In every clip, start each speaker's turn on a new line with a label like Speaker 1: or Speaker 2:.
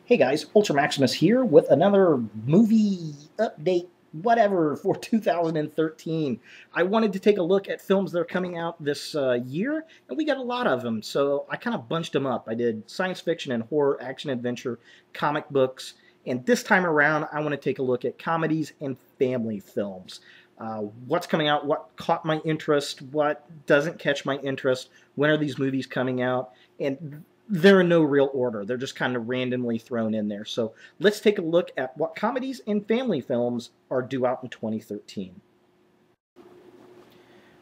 Speaker 1: Hey guys, Ultra Maximus here with another movie update, whatever, for 2013. I wanted to take a look at films that are coming out this year, and we got a lot of them, so I kind of bunched them up. I did science fiction and horror, action adventure, comic books, and this time around I want to take a look at comedies and family films. What's coming out, what caught my interest, what doesn't catch my interest, when are these movies coming out, and they're in no real order. They're just kind of randomly thrown in there. So let's take a look at what comedies and family films are due out in 2013.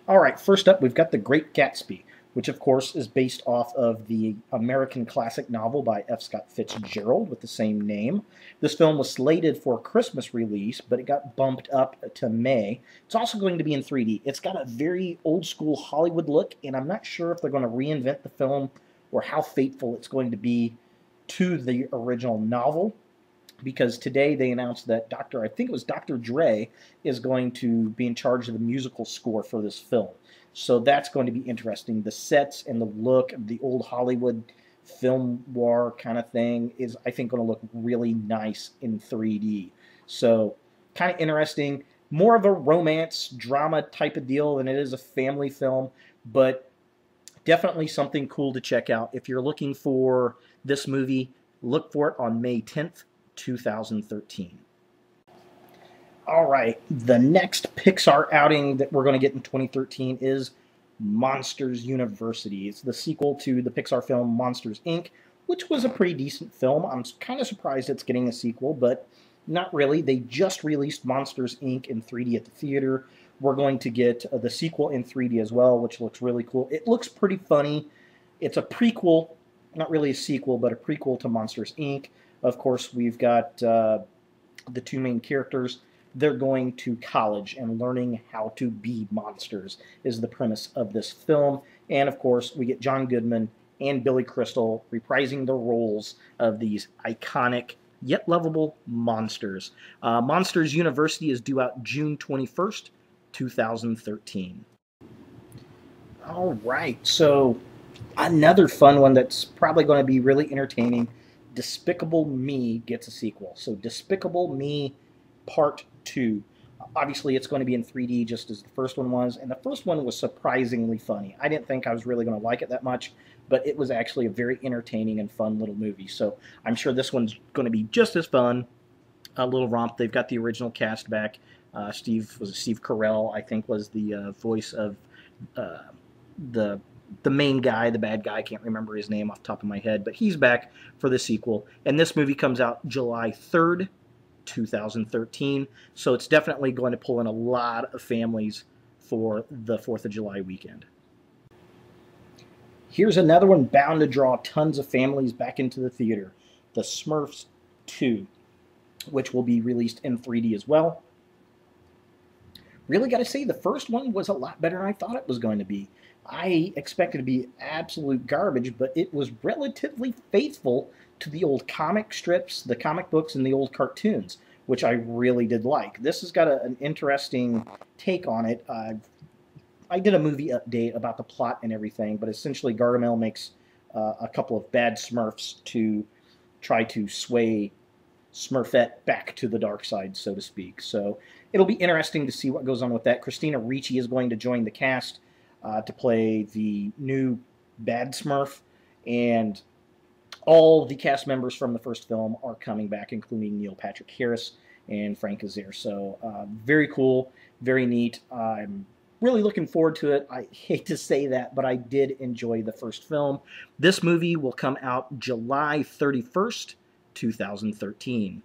Speaker 1: All right, first up, we've got The Great Gatsby, which of course is based off of the American classic novel by F. Scott Fitzgerald with the same name. This film was slated for a Christmas release, but it got bumped up to May. It's also going to be in 3D. It's got a very old school Hollywood look, and I'm not sure if they're going to reinvent the film or how faithful it's going to be to the original novel, because today they announced that I think it was Dr. Dre, is going to be in charge of the musical score for this film. So that's going to be interesting. The sets and the look of the old Hollywood film noir kind of thing is, I think, going to look really nice in 3D. So kind of interesting. More of a romance drama type of deal than it is a family film, but definitely something cool to check out. If you're looking for this movie, look for it on May 10th, 2013. All right, the next Pixar outing that we're going to get in 2013 is Monsters University. It's the sequel to the Pixar film Monsters, Inc., which was a pretty decent film. I'm kind of surprised it's getting a sequel, but not really. They just released Monsters, Inc. in 3D at the theater. We're going to get the sequel in 3D as well, which looks really cool. It looks pretty funny. It's a prequel, not really a sequel, but a prequel to Monsters, Inc. Of course, we've got the two main characters. They're going to college and learning how to be monsters is the premise of this film. And of course, we get John Goodman and Billy Crystal reprising the roles of these iconic yet lovable monsters. Monsters University is due out June 21st, 2013. All right, so another fun one that's probably going to be really entertaining. Despicable Me gets a sequel. So Despicable Me Part 2. Obviously, it's going to be in 3D just as the first one was, and the first one was surprisingly funny. I didn't think I was really going to like it that much, but it was actually a very entertaining and fun little movie. So I'm sure this one's going to be just as fun. A little romp. They've got the original cast back. Steve Carell, I think, was the voice of the main guy, the bad guy. I can't remember his name off the top of my head, but he's back for the sequel. And this movie comes out July 3rd, 2013. So it's definitely going to pull in a lot of families for the 4th of July weekend. Here's another one bound to draw tons of families back into the theater. The Smurfs 2, which will be released in 3D as well. Really got to say, the first one was a lot better than I thought it was going to be. I expected it to be absolute garbage, but it was relatively faithful to the old comic strips, the comic books, and the old cartoons, which I really did like. This has got an interesting take on it. I did a movie update about the plot and everything, but essentially Gargamel makes a couple of bad Smurfs to try to sway Smurfette back to the dark side, so to speak. So it'll be interesting to see what goes on with that. Christina Ricci is going to join the cast to play the new bad Smurf, and all the cast members from the first film are coming back, including Neil Patrick Harris and Frank Azaire. So very cool, very neat. I'm really looking forward to it. I hate to say that, but I did enjoy the first film. This movie will come out July 31st, 2013.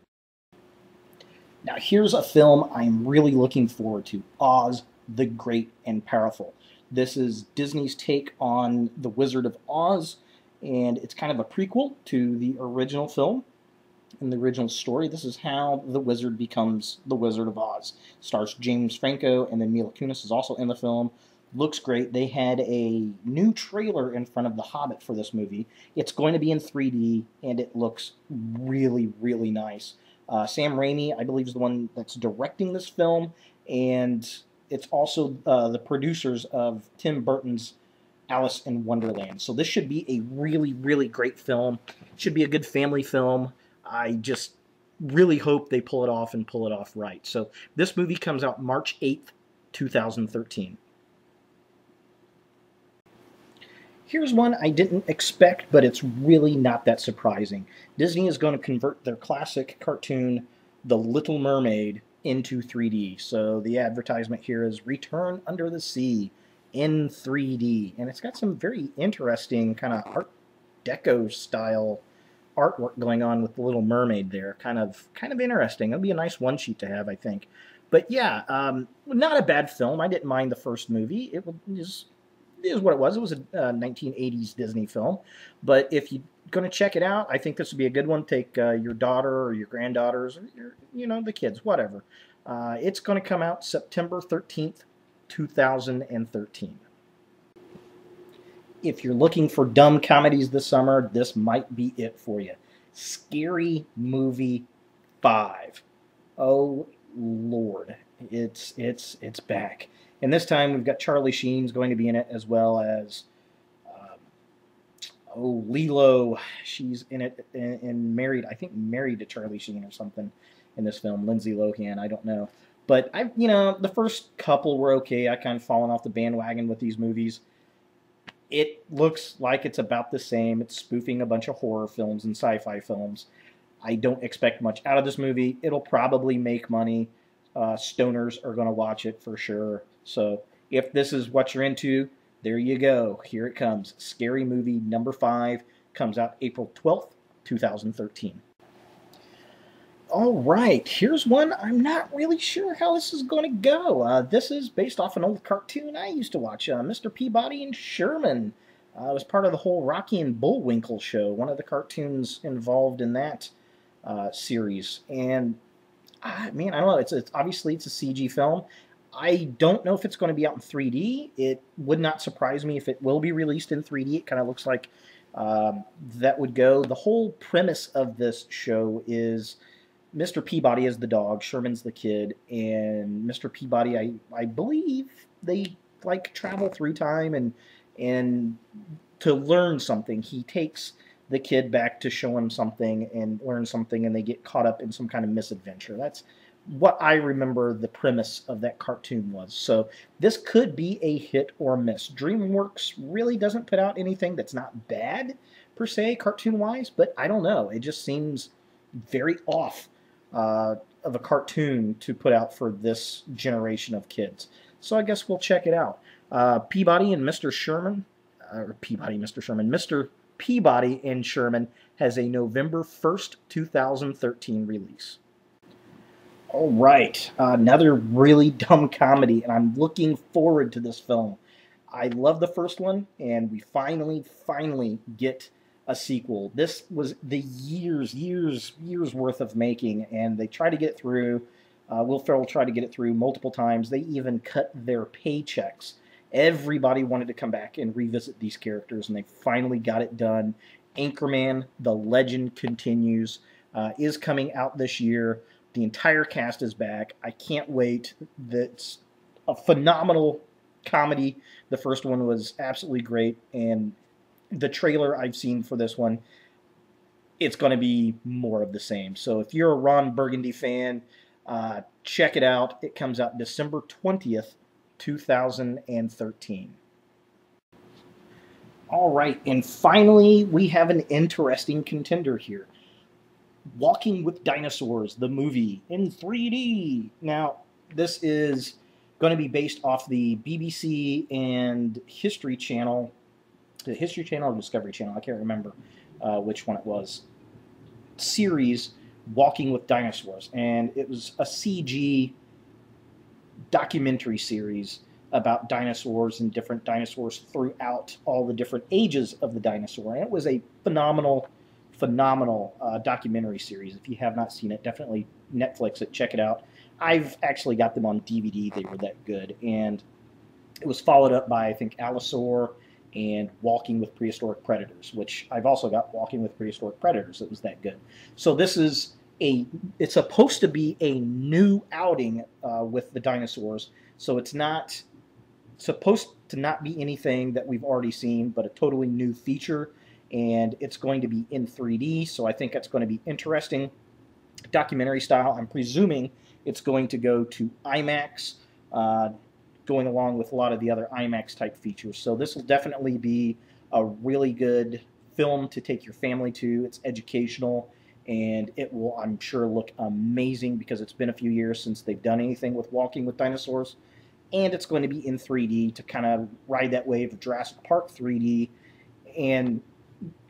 Speaker 1: Now here's a film I'm really looking forward to, Oz the Great and Powerful. This is Disney's take on The Wizard of Oz, and it's kind of a prequel to the original film and the original story. This is how the wizard becomes the Wizard of Oz. Stars James Franco, and then Mila Kunis is also in the film. Looks great. They had a new trailer in front of The Hobbit for this movie. It's going to be in 3D, and it looks really, really nice. Sam Raimi, I believe, is the one that's directing this film, and it's also the producers of Tim Burton's Alice in Wonderland. So this should be a really, really great film. It should be a good family film. I just really hope they pull it off and pull it off right. So this movie comes out March 8th, 2013. Here's one I didn't expect, but it's really not that surprising. Disney is going to convert their classic cartoon, The Little Mermaid, into 3D. So the advertisement here is Return Under the Sea in 3D. And it's got some very interesting kind of Art Deco style artwork going on with the Little Mermaid there. Kind of interesting. It'll be a nice one sheet to have, I think. But yeah, not a bad film. I didn't mind the first movie. It was is what it was. It was a 1980s Disney film. But if you're going to check it out, I think this would be a good one. Take your daughter or your granddaughters, or the kids, whatever. It's going to come out September 13th, 2013. If you're looking for dumb comedies this summer, this might be it for you. Scary Movie 5. Oh, Lord. It's back. And this time we've got Charlie Sheen's going to be in it, as well as Lilo. She's in it and married, I think married to Charlie Sheen or something in this film. Lindsay Lohan, I don't know. But the first couple were okay. I kind of fallen off the bandwagon with these movies. It looks like it's about the same. It's spoofing a bunch of horror films and sci-fi films. I don't expect much out of this movie. It'll probably make money. Stoners are going to watch it for sure. So if this is what you're into, there you go. Here it comes. Scary Movie number 5 comes out April 12th, 2013. All right, here's one I'm not really sure how this is going to go. This is based off an old cartoon I used to watch, Mr. Peabody and Sherman. It was part of the whole Rocky and Bullwinkle show, one of the cartoons involved in that series. And man, I don't know. It's obviously it's a CG film. I don't know if it's going to be out in 3D. It would not surprise me if it will be released in 3D. It kind of looks like that would go. The whole premise of this show is Mr. Peabody is the dog, Sherman's the kid, and Mr. Peabody, I believe they like travel through time and to learn something. He takes the kid back to show him something and learn something, and they get caught up in some kind of misadventure. That's what I remember the premise of that cartoon was. So this could be a hit or miss. DreamWorks really doesn't put out anything that's not bad, per se, cartoon-wise, but I don't know. It just seems very off of a cartoon to put out for this generation of kids. So I guess we'll check it out. Peabody and Mr. Sherman, Mr. Peabody and Sherman has a November 1st, 2013 release. All right, another really dumb comedy, and I'm looking forward to this film. I love the first one, and we finally get a sequel. This was the years worth of making, and they tried to get it through. Will Ferrell tried to get it through multiple times. They even cut their paychecks. Everybody wanted to come back and revisit these characters, and they finally got it done. Anchorman, The Legend Continues, is coming out this year. The entire cast is back. I can't wait. That's a phenomenal comedy. The first one was absolutely great, and the trailer I've seen for this one, it's going to be more of the same. So if you're a Ron Burgundy fan, check it out. It comes out December 20th, 2013. All right, and finally, we have an interesting contender here. Walking with Dinosaurs, the movie, in 3D. Now, this is going to be based off the BBC and History Channel, the History Channel or Discovery Channel, I can't remember which one it was, series, Walking with Dinosaurs. And it was a CG documentary series about dinosaurs and different dinosaurs throughout all the different ages of the dinosaur. And it was a phenomenal documentary series. If you have not seen it, definitely Netflix it, check it out. I've actually got them on DVD. They were that good. And it was followed up by, I think, Allosaur and Walking with Prehistoric Predators, which I've also got Walking with Prehistoric Predators. It was that good. So this is it's supposed to be a new outing with the dinosaurs. So it's not supposed to not be anything that we've already seen, but a totally new feature. and it's going to be in 3D, so I think it's going to be interesting. Documentary style. I'm presuming it's going to go to IMAX, going along with a lot of the other IMAX type features. So this will definitely be a really good film to take your family to. It's educational, and it will, I'm sure, look amazing because it's been a few years since they've done anything with Walking with Dinosaurs. And it's going to be in 3D to kind of ride that wave of Jurassic Park 3D, and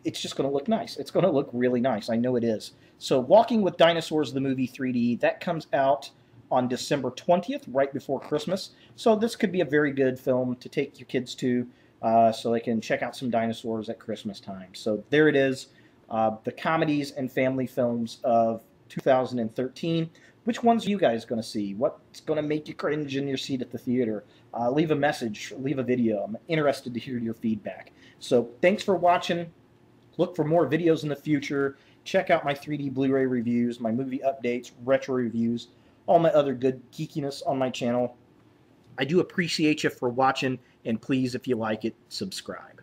Speaker 1: it's just going to look nice. It's going to look really nice. I know it is. So Walking with Dinosaurs, the movie 3D, that comes out on December 20th, right before Christmas. So this could be a very good film to take your kids to, so they can check out some dinosaurs at Christmas time. So there it is, the comedies and family films of 2013. Which ones are you guys going to see? What's going to make you cringe in your seat at the theater? Leave a message, leave a video. I'm interested to hear your feedback. So thanks for watching. Look for more videos in the future. Check out my 3D Blu-ray reviews, my movie updates, retro reviews, all my other good geekiness on my channel. I do appreciate you for watching, and please, if you like it, subscribe.